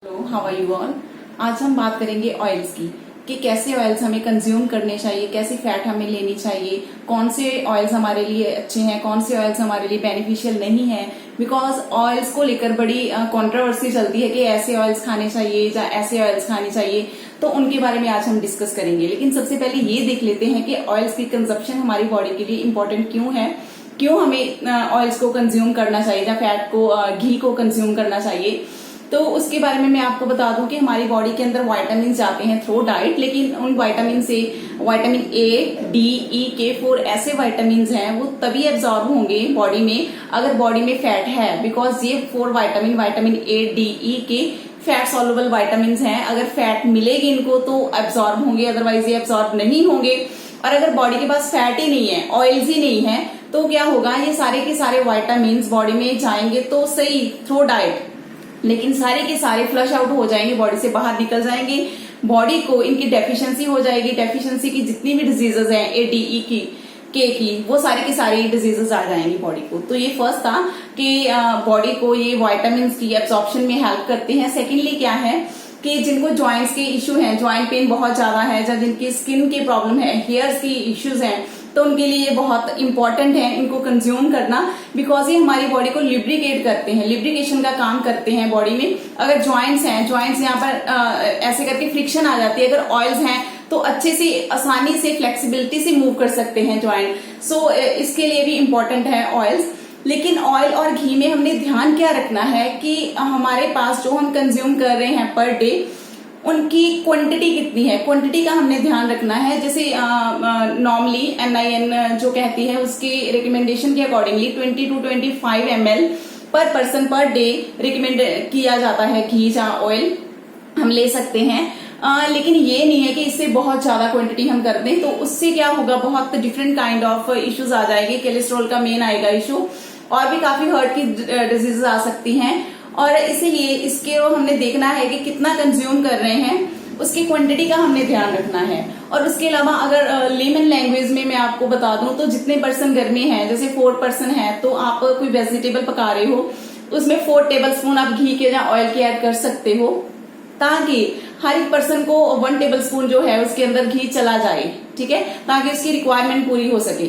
Hello, how are you all. आज हम बात करेंगे ऑयल्स की कि कैसे ऑयल्स हमें कंज्यूम करने चाहिए, कैसी फैट हमें लेनी चाहिए, कौन से ऑयल्स हमारे लिए अच्छे हैं, कौन से ऑयल्स हमारे लिए बेनिफिशियल नहीं है। बिकॉज ऑयल्स को लेकर बड़ी कंट्रोवर्सी चलती है कि ऐसे ऑयल्स खाने चाहिए या ऐसे ऑयल्स खाने चाहिए, तो उनके बारे में आज हम डिस्कस करेंगे। लेकिन सबसे पहले ये देख लेते हैं कि ऑयल्स की कंजप्शन हमारी बॉडी के लिए इंपॉर्टेंट क्यों है, क्यों हमें ऑयल्स को कंज्यूम करना चाहिए या फैट को, घी को कंज्यूम करना चाहिए। तो उसके बारे में मैं आपको बता दूं कि हमारी बॉडी के अंदर वाइटामिन जाते हैं थ्रू डाइट, लेकिन उन वाइटामिन से वाइटामिन ए, डी, ई, के, 4 ऐसे वाइटामिन हैं वो तभी एब्जॉर्ब होंगे बॉडी में अगर बॉडी में फैट है। बिकॉज ये 4 वाइटामिन, वाइटामिन ए, डी, ई, के फैट सॉल्युबल वाइटामिन हैं। अगर फैट मिलेगी इनको तो एब्जॉर्ब होंगे, अदरवाइज ये एब्जॉर्ब नहीं होंगे। और अगर बॉडी के पास फैट ही नहीं है, ऑयल्स ही नहीं है, तो क्या होगा, ये सारे के सारे वाइटामिन बॉडी में जाएंगे तो सही थ्रू डाइट, लेकिन सारे के सारे फ्लश आउट हो जाएंगे, बॉडी से बाहर निकल जाएंगे। बॉडी को इनकी डेफिशिएंसी हो जाएगी। डेफिशिएंसी की जितनी भी डिजीजेस हैं, ए, डी, ई की, के की, वो सारे की सारी डिजीजेस आ जाएंगी बॉडी को। तो ये फर्स्ट था कि बॉडी को ये विटामिन की एब्जॉर्प्शन में हेल्प करते हैं। सेकेंडली क्या है कि जिनको जॉइंट्स के इश्यू हैं, जॉइंट पेन बहुत ज्यादा है, या जिनकी स्किन के प्रॉब्लम है, हेयर्स की इश्यूज हैं, तो उनके लिए ये बहुत इंपॉर्टेंट है इनको कंज्यूम करना। बिकॉज ये हमारी बॉडी को लिब्रिकेट करते हैं, लिब्रिकेशन का काम करते हैं बॉडी में। अगर जॉइंट्स हैं, जॉइंट्स यहाँ पर ऐसे करके फ्रिक्शन आ जाती है, अगर ऑयल्स हैं तो अच्छे से, आसानी से, फ्लेक्सिबिलिटी से मूव कर सकते हैं जॉइंट। सो इसके लिए भी इंपॉर्टेंट है ऑयल्स। लेकिन ऑयल और घी में हमने ध्यान क्या रखना है कि हमारे पास जो हम कंज्यूम कर रहे हैं पर डे, उनकी क्वांटिटी कितनी है, क्वांटिटी का हमने ध्यान रखना है। जैसे नॉर्मली NIN जो कहती है उसकी रिकमेंडेशन के अकॉर्डिंगली 20 to 25 ml पर पर्सन पर डे रिकमेंड किया जाता है घी या ऑयल हम ले सकते हैं। लेकिन ये नहीं है कि इससे बहुत ज्यादा क्वांटिटी हम कर दें, तो उससे क्या होगा, बहुत डिफरेंट काइंड ऑफ इश्यूज आ जाएंगे। कोलेस्ट्रॉल का मेन आएगा इशू, और भी काफी हार्ट की डिजीजेस आ सकती हैं। और इसीलिए इसके हमने देखना है कि कितना कंज्यूम कर रहे हैं, उसकी क्वांटिटी का हमने ध्यान रखना है। और उसके अलावा अगर लेमन लैंग्वेज में मैं आपको बता दूं तो जितने पर्सन घर में हैं, जैसे 4 पर्सन है, तो आप कोई वेजिटेबल पका रहे हो, उसमें 4 टेबल स्पून आप घी के या ऑयल के ऐड कर सकते हो, ताकि हर एक पर्सन को 1 टेबल स्पून जो है उसके अंदर घी चला जाए, ठीक है, ताकि उसकी रिक्वायरमेंट पूरी हो सके।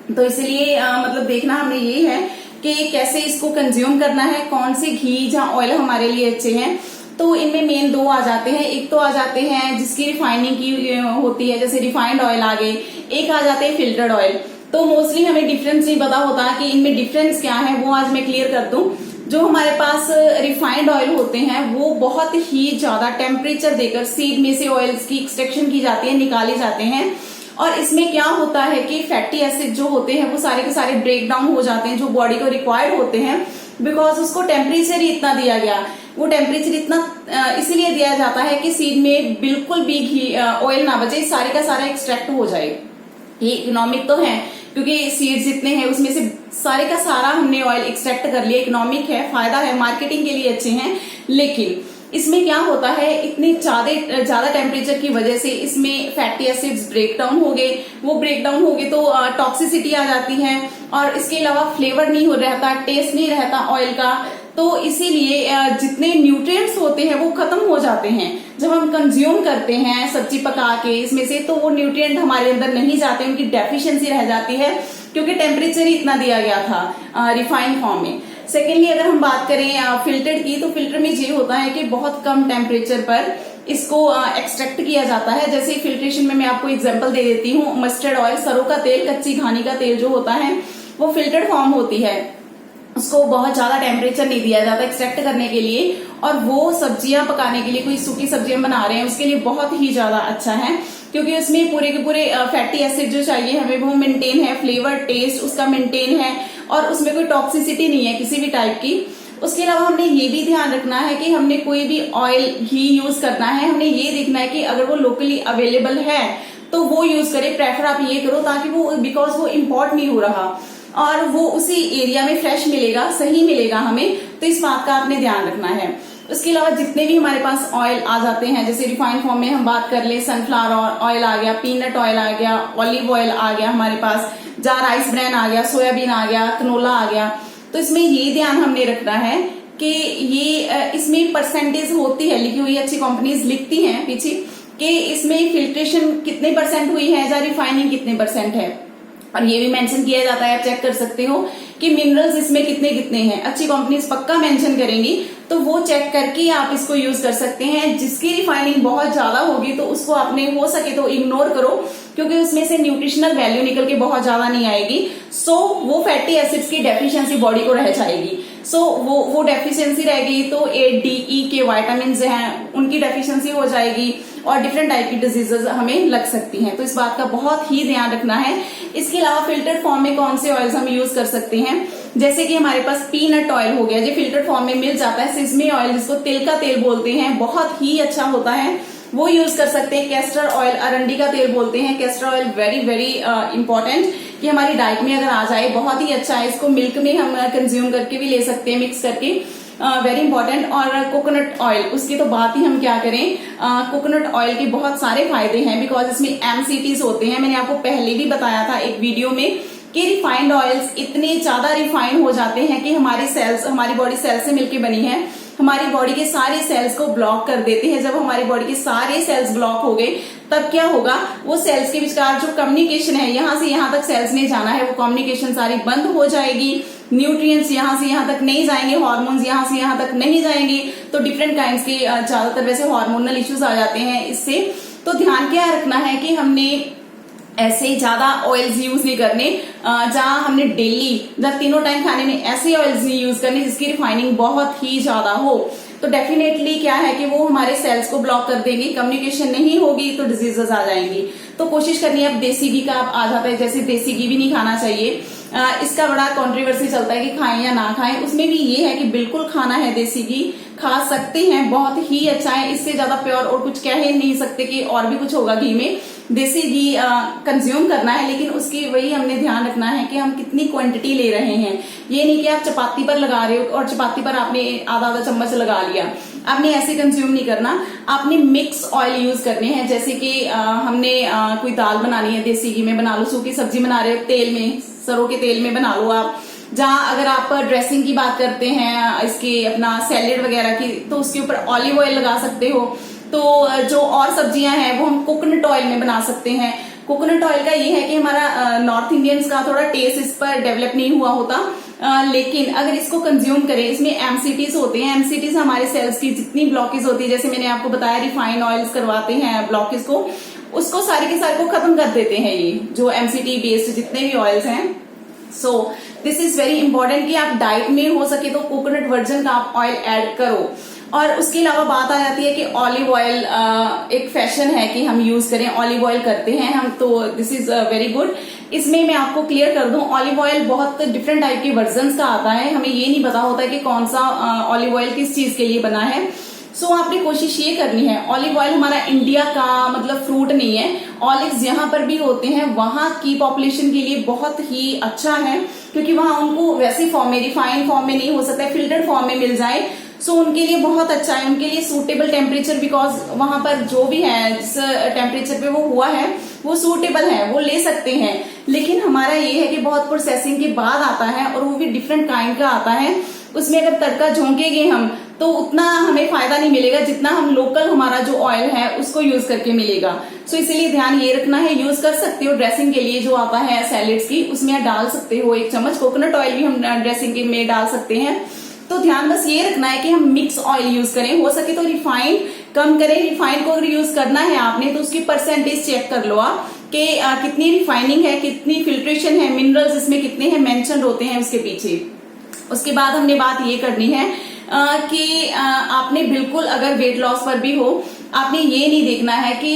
तो इसलिए मतलब देखना हमने ये है कि कैसे इसको कंज्यूम करना है, कौन से घी या ऑयल हमारे लिए अच्छे हैं। तो इनमें मेन 2 आ जाते हैं। एक तो आ जाते हैं जिसकी रिफाइनिंग की होती है, जैसे रिफाइंड ऑयल आ गए, एक आ जाते हैं फिल्टर्ड ऑयल। तो मोस्टली हमें डिफरेंस नहीं पता होता कि इनमें डिफरेंस क्या है, वो आज मैं क्लियर कर दूं। जो हमारे पास रिफाइंड ऑयल होते हैं वो बहुत ही ज्यादा टेम्परेचर देकर सीड में से ऑयल्स की एक्सट्रैक्शन की जाती है, निकाले जाते हैं। और इसमें क्या होता है कि फैटी एसिड जो होते हैं वो सारे के सारे ब्रेक डाउन हो जाते हैं, जो बॉडी को रिक्वायर्ड होते हैं। बिकॉज उसको टेम्परेचर ही इतना दिया गया, वो टेम्परेचर इतना इसीलिए दिया जाता है कि सीड में बिल्कुल भी घी ऑयल ना बचे, सारे का सारा एक्सट्रैक्ट हो जाए। ये इकोनॉमिक तो है क्योंकि सीड्स जितने हैं उसमें से सारे का सारा हमने ऑयल एक्सट्रैक्ट कर लिया, इकोनॉमिक है, फायदा है, मार्केटिंग के लिए अच्छे हैं। लेकिन इसमें क्या होता है, इतनी ज्यादा टेम्परेचर की वजह से इसमें फैटी एसिड्स ब्रेक डाउन हो गए। वो ब्रेक डाउन हो गए तो टॉक्सिसिटी आ जाती है, और इसके अलावा फ्लेवर नहीं हो रहता, टेस्ट नहीं रहता ऑयल का। तो इसीलिए जितने न्यूट्रिएंट्स होते हैं वो खत्म हो जाते हैं जब हम कंज्यूम करते हैं सब्जी पका के इसमें से, तो वो न्यूट्रिएंट हमारे अंदर नहीं जाते, उनकी डेफिशिएंसी रह जाती है क्योंकि टेम्परेचर ही इतना दिया गया था रिफाइंड फॉर्म में। सेकेंडली अगर हम बात करें फिल्टर की, तो फिल्टर में ये होता है कि बहुत कम टेम्परेचर पर इसको एक्सट्रैक्ट किया जाता है। जैसे फिल्ट्रेशन में मैं आपको एग्जांपल दे देती हूँ, मस्टर्ड ऑयल, सरों का तेल, कच्ची घानी का तेल जो होता है वो फिल्टर्ड फॉर्म होती है, उसको बहुत ज्यादा टेम्परेचर नहीं दिया जाता एक्सट्रैक्ट करने के लिए। और वो सब्जियां पकाने के लिए, कोई सूखी सब्जियां बना रहे हैं उसके लिए बहुत ही ज्यादा अच्छा है, क्योंकि उसमें पूरे के पूरे फैटी एसिड जो चाहिए हमें वो मेंटेन है, फ्लेवर टेस्ट उसका मेंटेन है, और उसमें कोई टॉक्सिसिटी नहीं है किसी भी टाइप की। उसके अलावा हमने ये भी ध्यान रखना है कि हमने कोई भी ऑयल, घी यूज करना है, हमने ये देखना है कि अगर वो लोकली अवेलेबल है तो वो यूज करें। प्रेफर आप ये करो ताकि वो, बिकॉज वो इम्पोर्ट नहीं हो रहा और वो उसी एरिया में फ्रेश मिलेगा, सही मिलेगा हमें, तो इस बात का आपने ध्यान रखना है। उसके अलावा जितने भी हमारे पास ऑयल आ जाते हैं, जैसे रिफाइंड फॉर्म में हम बात कर ले, सनफ्लावर ऑयल आ गया, पीनट ऑयल आ गया, ऑलिव ऑयल आ गया हमारे पास, जा राइस ब्रैन आ गया, सोयाबीन आ गया, कनोला आ गया। तो इसमें ये ध्यान हमने रखना है कि ये इसमें परसेंटेज होती है लिखी हुई, अच्छी कंपनीज लिखती हैं पीछे कि इसमें फिल्ट्रेशन कितने परसेंट हुई है या रिफाइनिंग कितने परसेंट है, और ये भी मेंशन किया जाता है, आप चेक कर सकते हो कि मिनरल्स इसमें कितने कितने हैं। अच्छी कंपनीज पक्का मेंशन करेंगी, तो वो चेक करके आप इसको यूज कर सकते हैं। जिसकी रिफाइनिंग बहुत ज्यादा होगी तो उसको आपने हो सके तो इग्नोर करो, क्योंकि उसमें से न्यूट्रिशनल वैल्यू निकल के बहुत ज्यादा नहीं आएगी। सो वो फैटी एसिड्स की डेफिशिएंसी बॉडी को रह जाएगी। सो वो डेफिशिएंसी रहेगी तो ए डी ई के वाइटामिन हैं उनकी डेफिशिएंसी हो जाएगी और डिफरेंट टाइप की डिजीजेस हमें लग सकती हैं। तो इस बात का बहुत ही ध्यान रखना है। इसके अलावा फिल्टर्ड फॉर्म में कौन से ऑयल्स हम यूज कर सकते हैं, जैसे कि हमारे पास पीनट ऑयल हो गया, जो फिल्टर्ड फॉर्म में मिल जाता है। सिसमी ऑयल जिसको तिल का तेल बोलते हैं, बहुत ही अच्छा होता है, वो यूज कर सकते हैं। कैस्टर ऑयल अरंडी का तेल बोलते हैं, castor oil very very important कि हमारी डाइट में अगर आ जाए बहुत ही अच्छा है। इसको मिल्क में हम कंज्यूम करके भी ले सकते हैं, मिक्स करके, वेरी इंपॉर्टेंट। और कोकोनट ऑयल, उसकी तो बात ही हम क्या करें। कोकोनट ऑयल के बहुत सारे फायदे हैं बिकॉज इसमें एमसीटीज होते हैं। मैंने आपको पहले भी बताया था एक वीडियो में कि रिफाइंड ऑयल्स इतने ज्यादा रिफाइंड हो जाते हैं कि हमारी सेल्स, हमारी बॉडी सेल से मिलकर बनी है, हमारी बॉडी के सारे सेल्स को ब्लॉक कर देते हैं। जब हमारी बॉडी के सारे सेल्स ब्लॉक हो गए तब क्या होगा, वो सेल्स के विचार जो कम्युनिकेशन है, यहां से यहां तक सेल्स ने जाना है, वो कम्युनिकेशन सारी बंद हो जाएगी। न्यूट्रिएंट्स यहां से यहां तक नहीं जाएंगे, हार्मोन्स यहां से यहां तक नहीं जाएंगे, तो डिफरेंट काइंड्स के ज्यादातर वैसे हार्मोनल इश्यूज आ जाते हैं इससे। तो ध्यान क्या रखना है कि हमने ऐसे ज्यादा ऑयल्स यूज नहीं करने, जहां हमने डेली तीनों टाइम खाने में ऐसे ऑयल्स नहीं यूज करने जिसकी रिफाइनिंग बहुत ही ज्यादा हो। तो डेफिनेटली क्या है कि वो हमारे सेल्स को ब्लॉक कर देंगे, कम्युनिकेशन नहीं होगी तो डिजीजेस आ जाएंगी। तो कोशिश करनी है। अब देसी घी का आप आ जाता है, जैसे देसी घी भी नहीं खाना चाहिए। इसका बड़ा कंट्रोवर्सी चलता है कि खाएं या ना खाएं। उसमें भी ये है कि बिल्कुल खाना है, देसी घी खा सकते हैं, बहुत ही अच्छा है। इससे ज्यादा प्योर और कुछ कह ही नहीं सकते कि और भी कुछ होगा घी में। देसी घी कंज्यूम करना है, लेकिन उसकी वही हमने ध्यान रखना है कि हम कितनी क्वांटिटी ले रहे हैं। ये नहीं कि आप चपाती पर लगा रहे हो और चपाती पर आपने आधा आधा चम्मच लगा लिया, आपने ऐसे कंज्यूम नहीं करना। आपने मिक्स ऑयल यूज करने हैं, जैसे कि हमने कोई दाल बनानी है, देसी घी में बना लो। सूखी सब्जी बना रहे हो, तेल में, सरों के तेल में बना लो आप। जहां अगर आप ड्रेसिंग की बात करते हैं, इसके अपना सैलेड वगैरह की, तो उसके ऊपर ऑलिव ऑयल लगा सकते हो। तो जो और सब्जियां हैं वो हम कोकोनट ऑयल में बना सकते हैं। कोकोनट ऑयल का ये है कि हमारा नॉर्थ इंडियंस का थोड़ा टेस्ट इस पर डेवलप नहीं हुआ होता, लेकिन अगर इसको कंज्यूम करें, इसमें एमसीटीज होते हैं। एमसीटीज हमारे सेल्स की जितनी ब्लॉकेज होती है, जैसे मैंने आपको बताया रिफाइंड ऑयल्स करवाते हैं ब्लॉकेज को, उसको सारे के सारे को खत्म कर देते हैं ये जो एमसीटी बेस्ड जितने भी ऑयल्स हैं। So this is very important कि आप डाइट में हो सके तो कोकोनट वर्जन का आप ऑयल ऐड करो। और उसके अलावा बात आ जाती है कि ऑलिव ऑयल एक फैशन है कि हम यूज करें, ऑलिव ऑयल करते हैं हम, तो दिस इज वेरी गुड। इसमें मैं आपको क्लियर कर दूं, ऑलिव ऑयल बहुत डिफरेंट टाइप के वर्जन्स का आता है। हमें ये नहीं पता होता कि कौन सा ऑलिव ऑयल किस चीज के लिए बना है। सो आपने कोशिश ये करनी है, ऑलिव ऑयल हमारा इंडिया का मतलब फ्रूट नहीं है। ऑलिव्स जहां पर भी होते हैं वहां की पॉपुलेशन के लिए बहुत ही अच्छा है, क्योंकि वहां उनको वैसे फॉर्म में, रिफाइंड फॉर्म में नहीं हो सकता है, फिल्टर्ड फॉर्म में मिल जाए। सो उनके लिए बहुत अच्छा है, उनके लिए सूटेबल टेम्परेचर, बिकॉज वहां पर जो भी है जिस टेम्परेचर पे वो हुआ है वो सूटेबल है, वो ले सकते हैं। लेकिन हमारा ये है कि बहुत प्रोसेसिंग के बाद आता है और वो भी डिफरेंट काइंड का आता है। उसमें अगर तड़का झोंकेंगे हम तो उतना हमें फायदा नहीं मिलेगा जितना हम लोकल हमारा जो ऑयल है उसको यूज करके मिलेगा। सो इसीलिए ध्यान ये रखना है। यूज कर सकते हो ड्रेसिंग के लिए जो आता है सैलेड्स की, उसमें डाल सकते हो 1 चम्मच। कोकोनट ऑयल भी हम ड्रेसिंग में डाल सकते हैं। तो ध्यान बस ये रखना है कि हम मिक्स ऑयल यूज करें, हो सके तो रिफाइंड कम करें। रिफाइंड को अगर यूज करना है आपने तो उसकी परसेंटेज चेक कर लो आप कि कितनी रिफाइनिंग है, कितनी फिल्ट्रेशन है, मिनरल्स इसमें कितने हैं मेंशन होते हैं उसके पीछे। उसके बाद हमने बात ये करनी है कि आपने बिल्कुल अगर वेट लॉस पर भी हो, आपने ये नहीं देखना है कि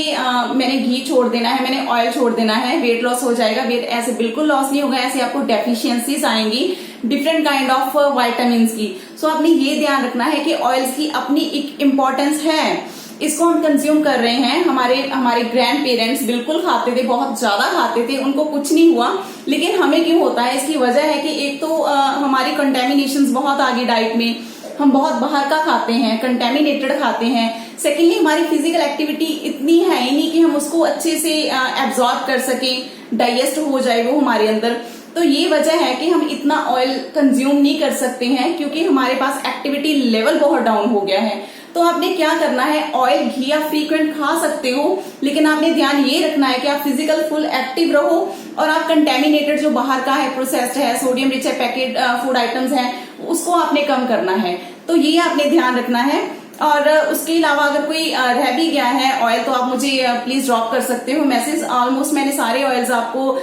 मैंने घी छोड़ देना है, मैंने ऑयल छोड़ देना है, वेट लॉस हो जाएगा। वेट ऐसे बिल्कुल लॉस नहीं होगा, ऐसे आपको डेफिशिएंसीज आएंगी डिफरेंट काइंड ऑफ वाइटामिन की। सो आपने ये ध्यान रखना है कि ऑयल्स की अपनी एक इम्पोर्टेंस है, इसको हम कंज्यूम कर रहे हैं। हमारे ग्रैंड पेरेंट्स बिल्कुल खाते थे, बहुत ज्यादा खाते थे, उनको कुछ नहीं हुआ, लेकिन हमें क्यों होता है? इसकी वजह है कि एक तो हमारी कंटेमिनेशन बहुत आ गई डाइट में, हम बहुत बाहर का खाते हैं, कंटेमिनेटेड खाते हैं। सेकेंडली हमारी फिजिकल एक्टिविटी इतनी है ही नहीं कि हम उसको अच्छे से एब्जॉर्ब कर सकें, डाइजेस्ट हो जाए वो हमारे अंदर। तो ये वजह है कि हम इतना ऑयल कंज्यूम नहीं कर सकते हैं, क्योंकि हमारे पास एक्टिविटी लेवल बहुत डाउन हो गया है। तो आपने क्या करना है, ऑयल घी आप फ्रीक्वेंट खा सकते हो, लेकिन आपने ध्यान ये रखना है कि आप फिजिकल फुल एक्टिव रहो, और आप कंटेमिनेटेड जो बाहर का है, प्रोसेस्ड है, सोडियम रिच है, पैकेट फूड आइटम्स है, उसको आपने कम करना है। तो ये आपने ध्यान रखना है। और उसके अलावा अगर कोई रह भी गया है ऑयल, तो आप मुझे प्लीज ड्रॉप कर सकते हो मैसेज। ऑलमोस्ट मैंने सारे ऑयल्स आपको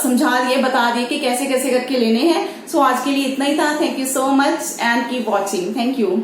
समझा दिए, बता दिए कि कैसे कैसे करके लेने हैं। सो आज के लिए इतना ही था। Thank you so much and keep watching. Thank you.